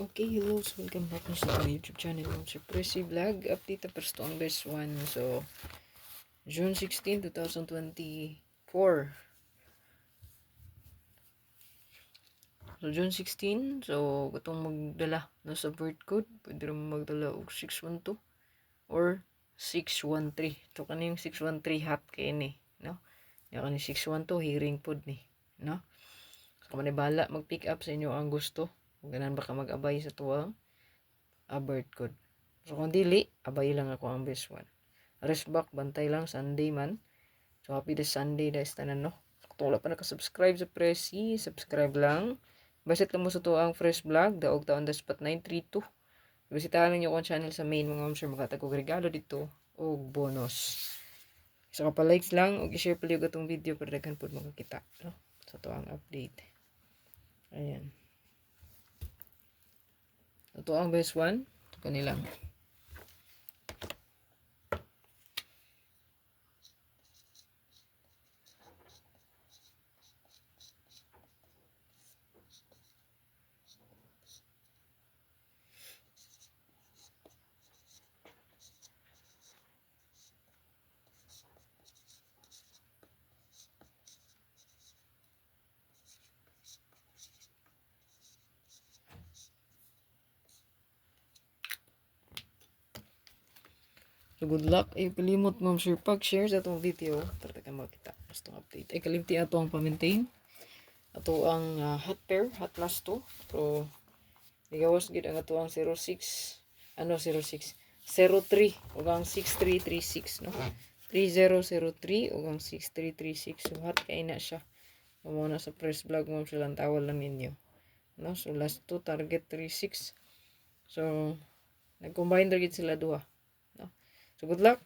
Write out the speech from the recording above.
Okay, hello. So, welcome back na sa YouTube channel mo. Si Pressy Vlog. Update na first on best one. So, June 16, 2024. So, June 16. So, katong magdala na sa birth code. Pwede rin magdala og 612 or 613. So, kaning 613 hot kay ni. No? Yung kaning 612 hearing pod ni. No? So, kung bala mag-pick up sa inyo ang gusto. Kung ganan baka mag-abay sa tuwang birth code. So, kung dili, abay lang ako ang best one. Rest back, bantay lang, Sunday man. So, happy this Sunday, guys, tanan, no? So, kung wala pa nakasubscribe sa Pressy, subscribe lang. Basit lang mo sa to ang fresh vlog, daog taon the spot 932. Bisitahan ninyo akong channel sa main, mga sure makatagog regalo dito, o bonus. So, likes lang, o i-share pala yung itong video para daghan po makakita, no? So, to ang update. Ayan. Ito ang best one. Ito kanilang. So, good luck. Ay, kalimot, ma'am sure, pag-share sa itong video para ka makita. Basta update. Ay, kalimti ato ang pa-maintain. Ato ang hot pair, hot last to. So, ligawas gid ang ato ang 06, 06, 03, o ang 6336, no? 3003, o ang 6336. So, hot kay na siya. Muna sa press vlog, ma'am sure, lang tawal lang ninyo. No? So, last to, target 36. So, nag-combine na gid sila duha. No? So, good luck.